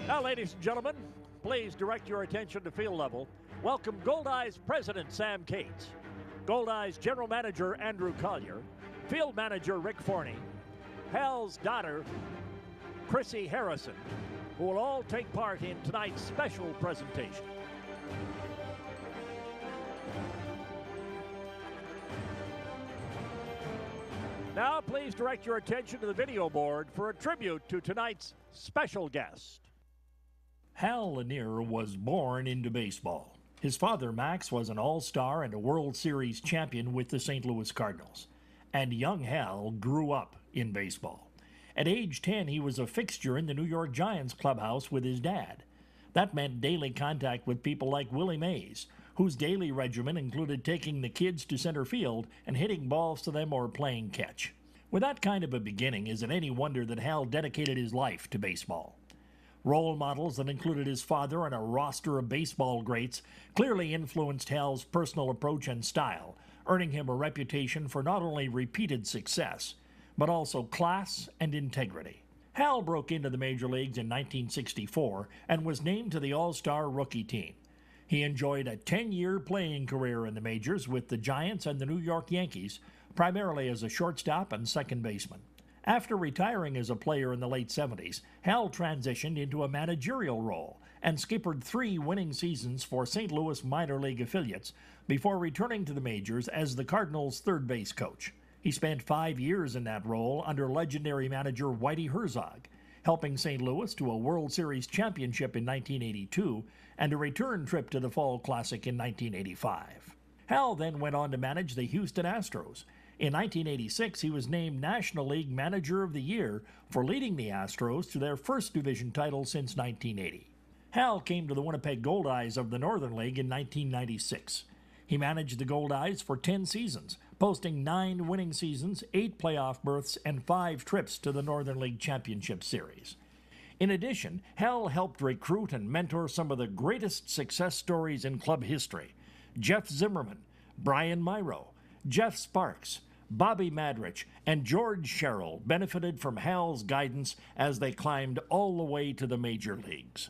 Now, ladies and gentlemen, please direct your attention to field level. Welcome Goldeyes President Sam Cates, Goldeyes General Manager Andrew Collier, Field Manager Rick Forney, Hal's daughter Chrissy Harrison, who will all take part in tonight's special presentation. Now, please direct your attention to the video board for a tribute to tonight's special guest. Hal Lanier was born into baseball. His father, Max, was an All-Star and a World Series champion with the St. Louis Cardinals. And young Hal grew up in baseball. At age 10, he was a fixture in the New York Giants clubhouse with his dad. That meant daily contact with people like Willie Mays, whose daily regimen included taking the kids to center field and hitting balls to them or playing catch. With that kind of a beginning, is it any wonder that Hal dedicated his life to baseball? Role models that included his father and a roster of baseball greats clearly influenced Hal's personal approach and style, earning him a reputation for not only repeated success, but also class and integrity. Hal broke into the major leagues in 1964 and was named to the All-Star rookie team. He enjoyed a 10-year playing career in the majors with the Giants and the New York Yankees, primarily as a shortstop and second baseman. After retiring as a player in the late 70s, Hal transitioned into a managerial role and skippered 3 winning seasons for St. Louis minor league affiliates before returning to the majors as the Cardinals' third base coach. He spent 5 years in that role under legendary manager Whitey Herzog, helping St. Louis to a World Series championship in 1982 and a return trip to the Fall Classic in 1985. Hal then went on to manage the Houston Astros. In 1986, he was named National League Manager of the Year for leading the Astros to their first division title since 1980. Hal came to the Winnipeg Goldeyes of the Northern League in 1996. He managed the Goldeyes for 10 seasons, posting 9 winning seasons, 8 playoff berths, and 5 trips to the Northern League Championship Series. In addition, Hal helped recruit and mentor some of the greatest success stories in club history: Jeff Zimmerman, Brian Myro, Jeff Sparks, Bobby Madrich, and George Sherrill benefited from Hal's guidance as they climbed all the way to the major leagues.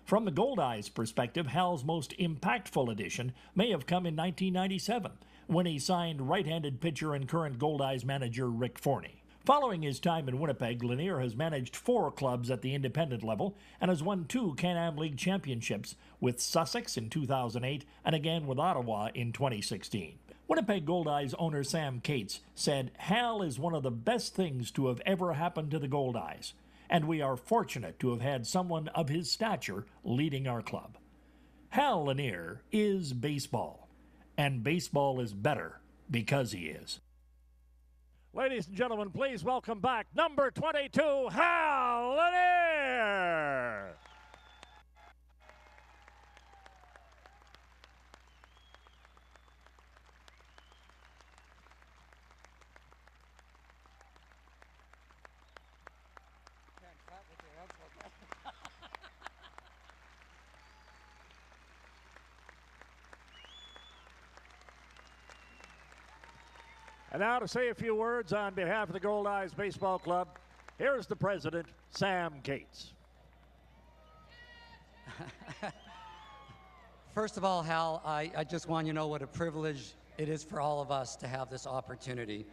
From the Goldeyes' perspective, Hal's most impactful addition may have come in 1997, when he signed right-handed pitcher and current Goldeyes manager Rick Forney. Following his time in Winnipeg, Lanier has managed 4 clubs at the independent level and has won 2 Can-Am League championships with Sussex in 2008 and again with Ottawa in 2016. Winnipeg Goldeyes owner Sam Cates said, "Hal is one of the best things to have ever happened to the Goldeyes, and we are fortunate to have had someone of his stature leading our club." Hal Lanier is baseball, and baseball is better because he is. Ladies and gentlemen, please welcome back number 22, Hal Lanier. And now to say a few words on behalf of the Goldeyes Baseball Club, here's the president, Sam Cates. First of all, Hal, I just want you to know what a privilege it is for all of us to have this opportunity to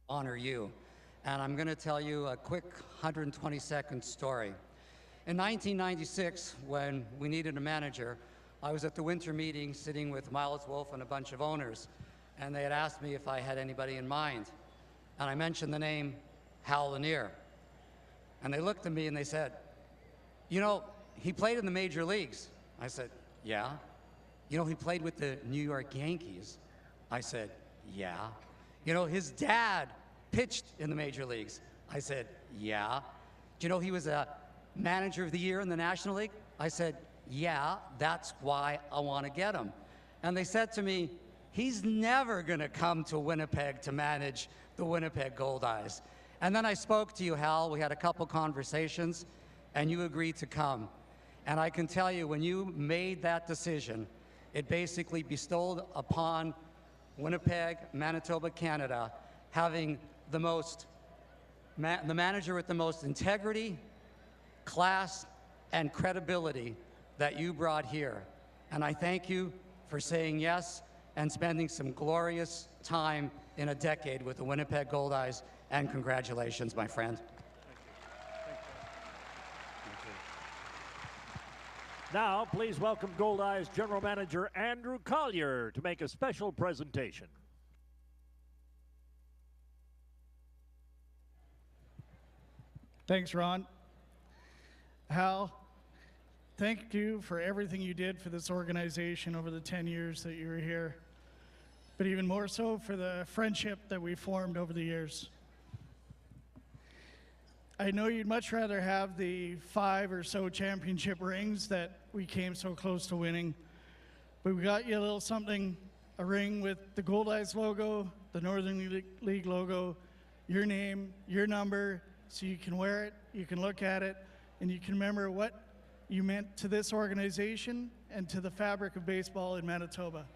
honor you. And I'm going to tell you a quick 120-second story. In 1996, when we needed a manager, I was at the winter meeting sitting with Miles Wolff and a bunch of owners, and they had asked me if I had anybody in mind. And I mentioned the name Hal Lanier. And they looked at me and they said, "You know, he played in the major leagues." I said, "Yeah." "You know, he played with the New York Yankees." I said, "Yeah." "You know, his dad pitched in the major leagues." I said, "Yeah." "Do you know he was a manager of the year in the National League?" I said, "Yeah, that's why I want to get him." And they said to me, "He's never going to come to Winnipeg to manage the Winnipeg Goldeyes." And then I spoke to you, Hal. We had a couple conversations, and you agreed to come. And I can tell you, when you made that decision, it basically bestowed upon Winnipeg, Manitoba, Canada, having the manager with the most integrity, class, and credibility that you brought here. And I thank you for saying yes and spending some glorious time in a decade with the Winnipeg Goldeyes, and congratulations, my friend. Now, please welcome Goldeyes General Manager Andrew Collier to make a special presentation. Thanks, Ron. Hal, thank you for everything you did for this organization over the 10 years that you were here, but even more so for the friendship that we formed over the years. I know you'd much rather have the 5 or so championship rings that we came so close to winning, but we got you a little something, a ring with the Goldeyes logo, the Northern League logo, your name, your number, so you can wear it, you can look at it, and you can remember what you meant to this organization and to the fabric of baseball in Manitoba.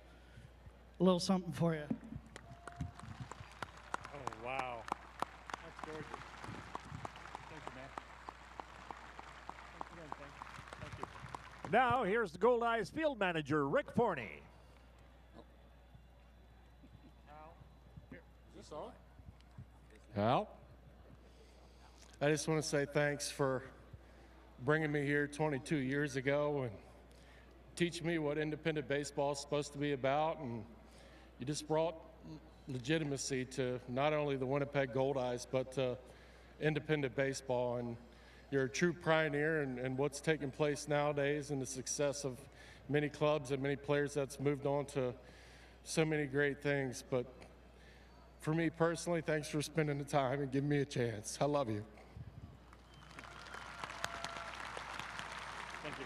A little something for you. Oh, wow. That's gorgeous. Thank you, man. Thank you. Now, here's the Goldeyes field manager, Rick Forney. Is this on? Hal? I just want to say thanks for bringing me here 22 years ago and teaching me what independent baseball is supposed to be about. And you just brought legitimacy to not only the Winnipeg Goldeyes, but to independent baseball. And you're a true pioneer in what's taking place nowadays and the success of many clubs and many players that's moved on to so many great things. But for me personally, thanks for spending the time and giving me a chance. I love you. Thank you.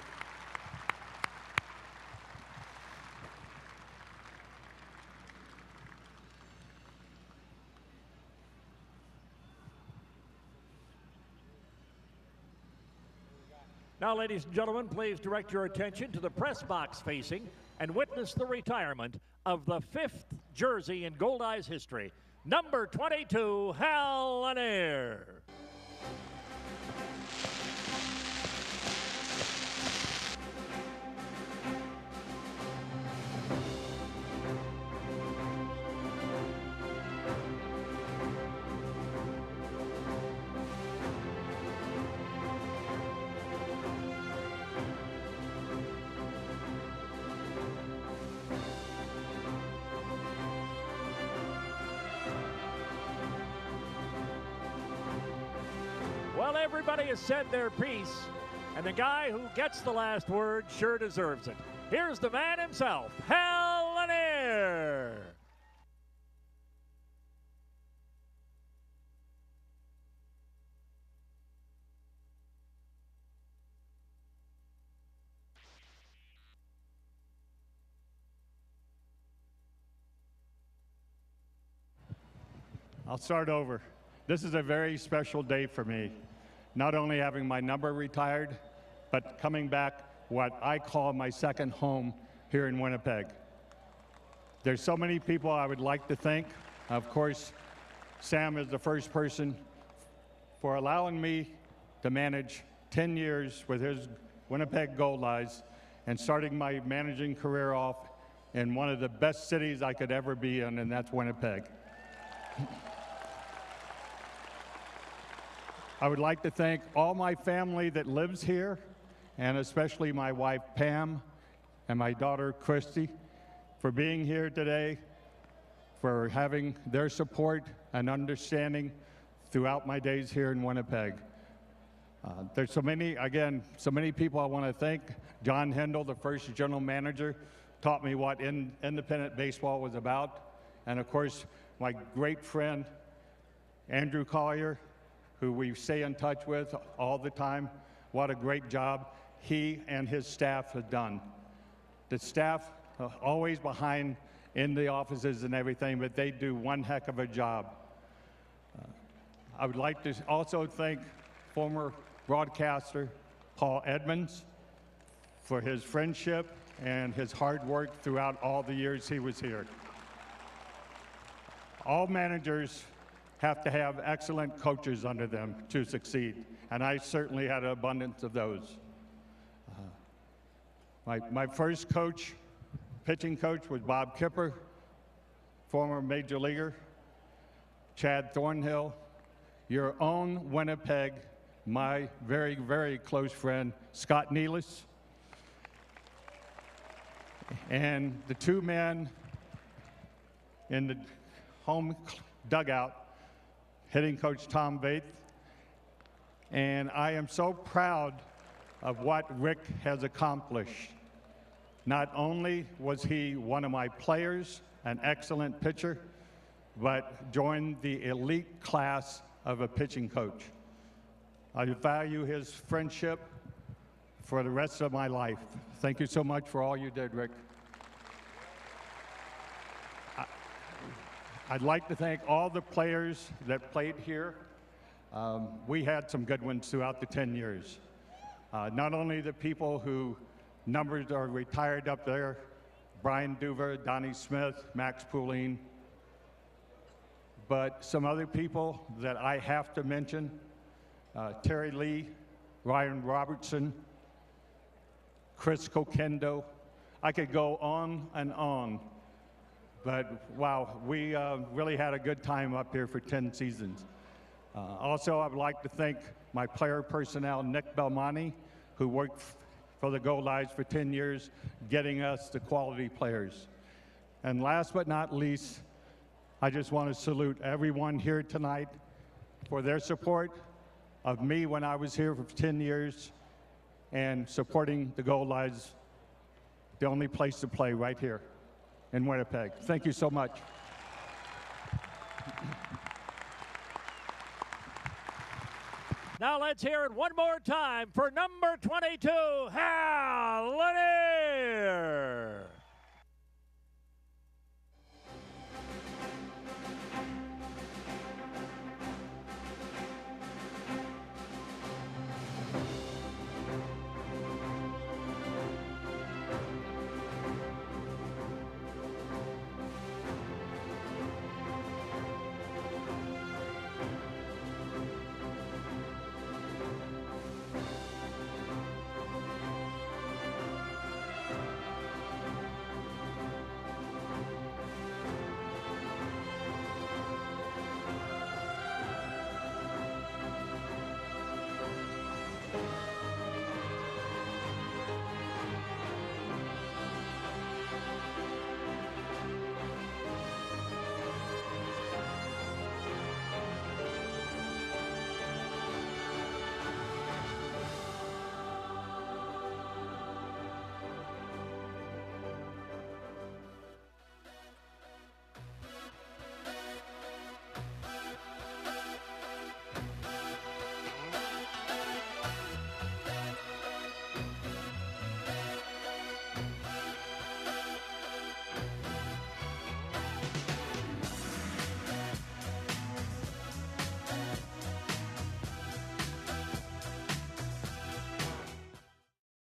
Now, ladies and gentlemen, please direct your attention to the press box facing and witness the retirement of the 5th jersey in Goldeyes history, number 22, Hal Lanier. Well, everybody has said their piece, and the guy who gets the last word sure deserves it. Here's the man himself, Hal Lanier. I'll start over. This is a very special day for me. Not only having my number retired, but coming back what I call my second home here in Winnipeg. There's so many people I would like to thank. Of course, Sam is the first person for allowing me to manage 10 years with his Winnipeg Goldeyes and starting my managing career off in one of the best cities I could ever be in, and that's Winnipeg. I would like to thank all my family that lives here, and especially my wife Pam and my daughter Christy for being here today, for having their support and understanding throughout my days here in Winnipeg. There's so many people I want to thank. John Hendel, the first general manager, taught me what independent baseball was about. And of course, my great friend, Andrew Collier, who we stay in touch with all the time. What a great job he and his staff have done. The staff always behind in the offices and everything, but they do one heck of a job. I would like to also thank former broadcaster Paul Edmonds for his friendship and his hard work throughout all the years he was here. All managers have to have excellent coaches under them to succeed, and I certainly had an abundance of those. My first coach, pitching coach, was Bob Kipper, former major leaguer, Chad Thornhill, your own Winnipeg, my very, very close friend, Scott Nealis, and the two men in the home dugout, hitting coach Tom Vaith. And I am so proud of what Rick has accomplished. Not only was he one of my players, an excellent pitcher, but joined the elite class of a pitching coach. I value his friendship for the rest of my life. Thank you so much for all you did, Rick. I'd like to thank all the players that played here. We had some good ones throughout the 10 years. Not only the people who numbers are retired up there, Brian Duver, Donnie Smith, Max Pouline, but some other people that I have to mention, Terry Lee, Ryan Robertson, Chris Kokendo. I could go on and on, but wow, we really had a good time up here for 10 seasons. Also, I would like to thank my player personnel, Nick Belmonte, who worked for the Goldeyes for 10 years, getting us the quality players. And last but not least, I just want to salute everyone here tonight for their support of me when I was here for 10 years and supporting the Goldeyes, the only place to play right here in Winnipeg. Thank you so much. Now let's hear it one more time for number 22, Hal Lanier.